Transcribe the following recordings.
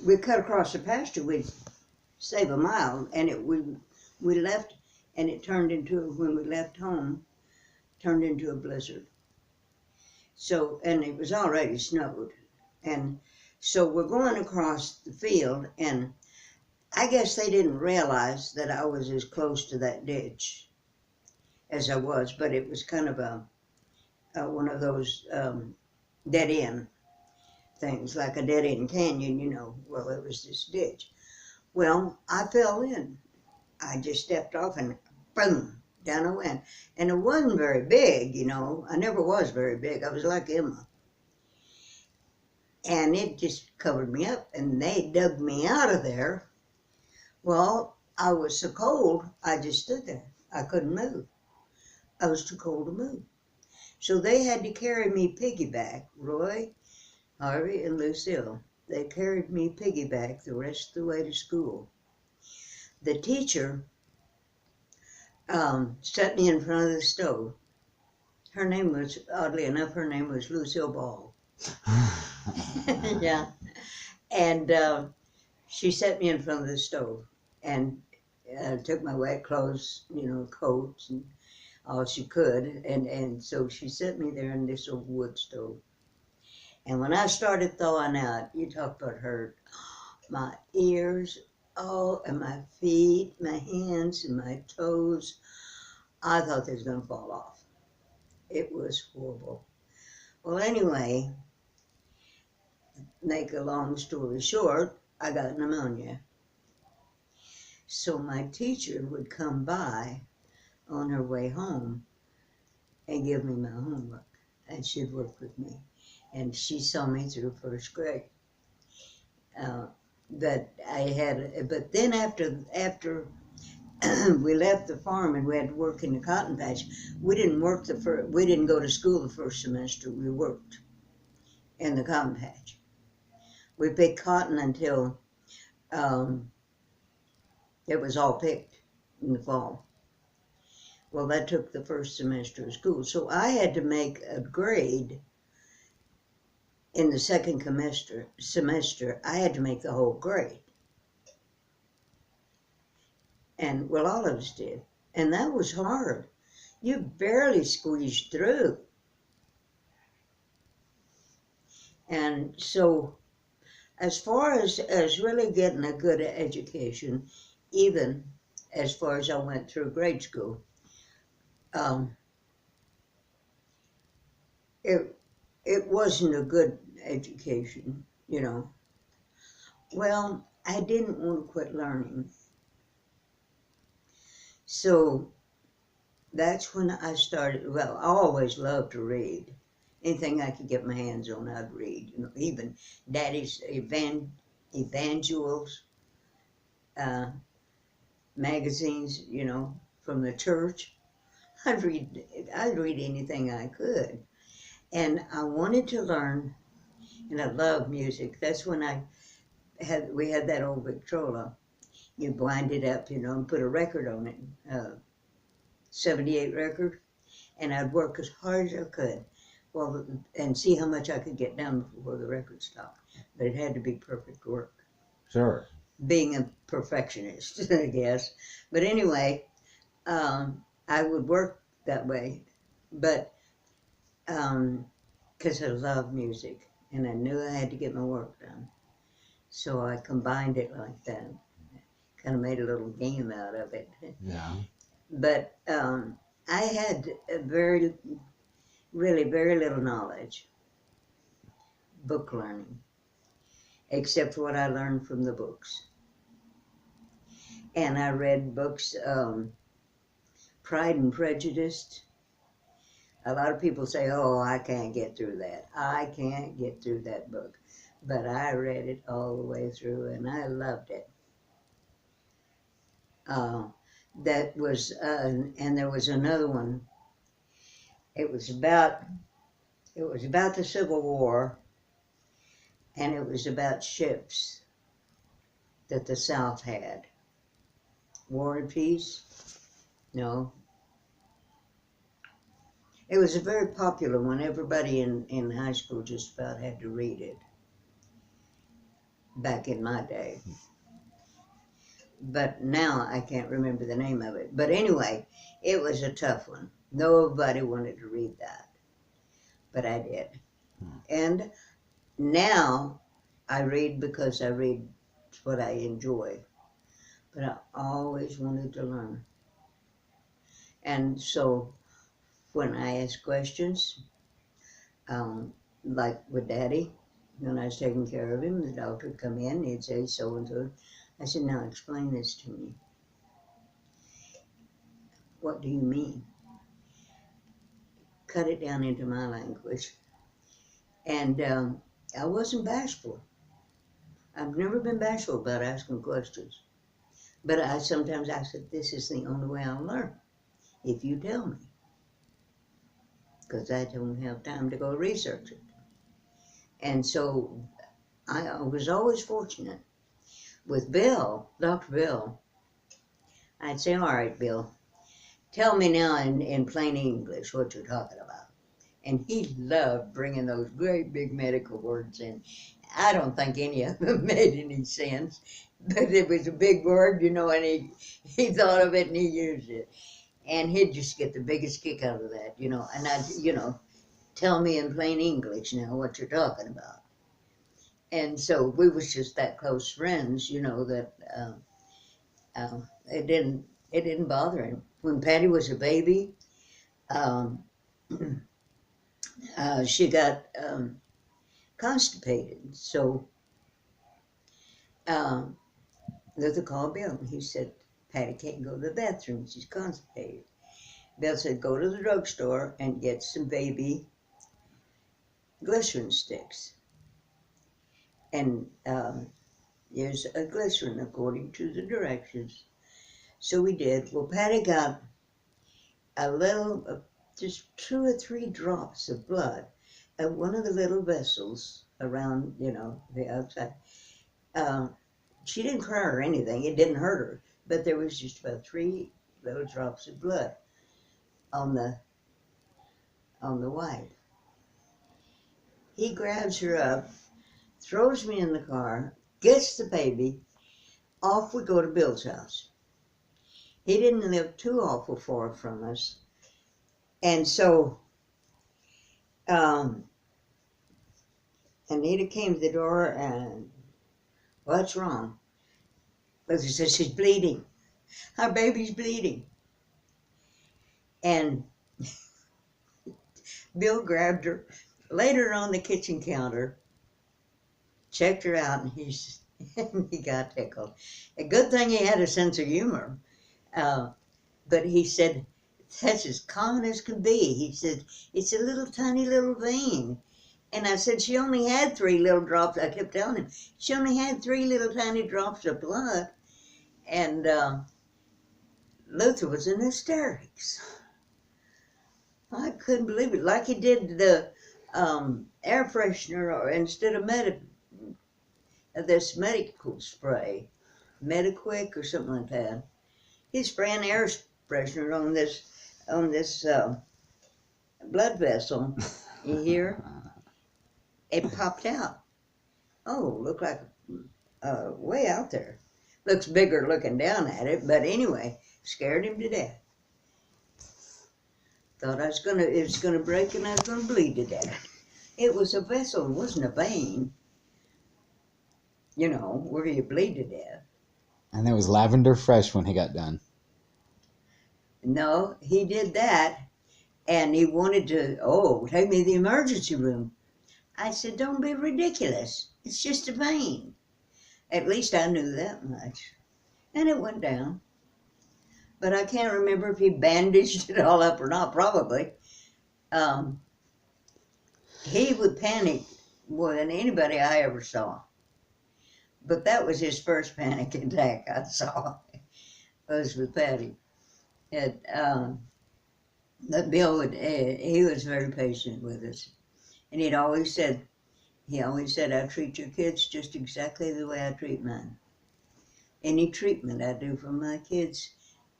we cut across the pasture, we'd save a mile, and we left, and it turned into, when we left home, turned into a blizzard. So, and it was already snowed. And so we're going across the field, and I guess they didn't realize that I was as close to that ditch as I was, but it was kind of a one of those dead end things, like a dead end canyon, you know. Well, it was this ditch. Well, I fell in. I just stepped off and boom, down I went. And it wasn't very big, you know. I never was very big. I was like Emma. And it just covered me up, and they dug me out of there. Well, I was so cold, I just stood there. I couldn't move. I was too cold to move. So they had to carry me piggyback. Roy, Harvey, and Lucille. They carried me piggyback the rest of the way to school. The teacher set me in front of the stove. Her name was, oddly enough, her name was Lucille Ball. Yeah. And she set me in front of the stove and took my wet clothes, you know, coats and all she could. And so she set me there in this old wood stove. And when I started thawing out, you talk about hurt, my ears, oh, and my feet, my hands, and my toes, I thought they was going to fall off. It was horrible. Well, anyway, make a long story short, I got pneumonia. So my teacher would come by on her way home and give me my homework, and she'd work with me. And she saw me through first grade. But then after we left the farm and we had to work in the cotton patch, we didn't go to school the first semester. We worked in the cotton patch. We picked cotton until it was all picked in the fall. Well, that took the first semester of school. So I had to make a grade in the second semester. I had to make the whole grade. And, well, all of us did. And that was hard. You barely squeezed through. And so, as far as really getting a good education, even as far as I went through grade school, it wasn't a good education, you know. Well, I didn't want to quit learning. So that's when I started. Well, I always loved to read. Anything I could get my hands on, I'd read. You know, even Daddy's evangels, magazines, you know, from the church. I'd read anything I could. And I wanted to learn, and I love music. That's when we had that old Victrola. You wind it up, you know, and put a record on it, 78 record, and I'd work as hard as I could, well, and see how much I could get done before the record stopped. But it had to be perfect work. Sure. Being a perfectionist, I guess. But anyway, I would work that way, but because I love music, and I knew I had to get my work done. So I combined it like that. Kind of made a little game out of it. Yeah. But I had really very little knowledge, book learning, except for what I learned from the books. And I read books, Pride and Prejudice. A lot of people say, oh, I can't get through that. I can't get through that book. But I read it all the way through, and I loved it. That was, and there was another one. It was about the Civil War, and it was about ships that the South had. War and Peace? No. It was a very popular one. Everybody in high school just about had to read it. back in my day. But now I can't remember the name of it. But anyway, it was a tough one. Nobody wanted to read that, but I did. And now I read because I read what I enjoy. But I always wanted to learn. And so when I ask questions, like with Daddy, when I was taking care of him, the doctor would come in, he'd say so and so. I said, now explain this to me. What do you mean? Cut it down into my language. And I wasn't bashful. I've never been bashful about asking questions. But sometimes I said, this is the only way I'll learn, if you tell me. Because I don't have time to go research it. And so I was always fortunate. With Bill, Dr. Bill, I'd say, all right, Bill, tell me now in plain English what you're talking about. And he loved bringing those great big medical words in. I don't think any of them made any sense, but it was a big word, you know, and he thought of it and he used it. And he'd just get the biggest kick out of that, you know. And I'd, you know, tell me in plain English now what you're talking about. And so we was just that close friends, you know, that it didn't bother him. When Patty was a baby, she got constipated. So Luther called Bill and he said, Patty can't go to the bathroom, she's constipated. Bill said, go to the drugstore and get some baby glycerin sticks. And there's a glycerin according to the directions. So we did. Well, Patty got a little, just 2 or 3 drops of blood at one of the little vessels around, you know, the outside. She didn't cry or anything. It didn't hurt her. But there was just about 3 little drops of blood on the white. He grabs her up, throws me in the car, gets the baby, off we go to Bill's house. He didn't live too awful far from us. And so Anita came to the door and, what's wrong? Luther said, she's bleeding. Our baby's bleeding. And Bill grabbed her, laid her on the kitchen counter, checked her out, and he got tickled. A good thing he had a sense of humor. But he said, that's as common as could be. He said, it's a little tiny little vein. And I said, she only had 3 little drops. I kept telling him, she only had 3 little tiny drops of blood. And Luther was in hysterics. I couldn't believe it. Like he did the air freshener, or instead of this medical spray, Mediquick or something like that. He's spraying air freshener on this blood vessel. You hear? It popped out. Oh, looked like way out there. Looks bigger looking down at it, but anyway, scared him to death. Thought it was gonna break and I was gonna bleed to death. It was a vessel, it wasn't a vein. You know, where you bleed to death. And it was lavender fresh when he got done. No, he did that, and he wanted to, take me to the emergency room. I said, don't be ridiculous. It's just a vein. At least I knew that much. And it went down. But I can't remember if he bandaged it all up or not, probably. He would panic more than anybody I ever saw. But that was his first panic attack I saw, was with Patty. But Bill he was very patient with us. And he always said, I treat your kids just exactly the way I treat mine. Any treatment I do for my kids,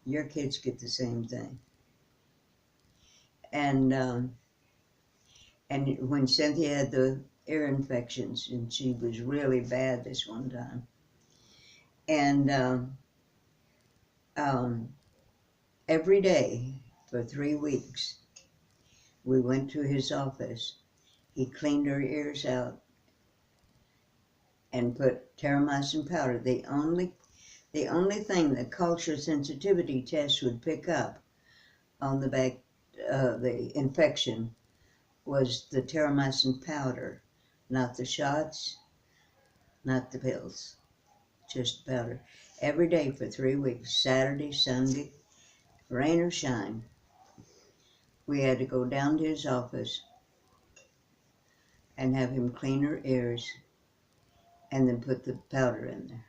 your kids get the same thing. And when Cynthia had the ear infections, and she was really bad this one time. And um, every day for 3 weeks, we went to his office. He cleaned her ears out and put terramycin powder. The only thing the culture sensitivity test would pick up on the infection was the terramycin powder, not the shots, not the pills, just powder. Every day for 3 weeks, Saturday, Sunday, rain or shine, we had to go down to his office and have him clean her ears and then put the powder in there.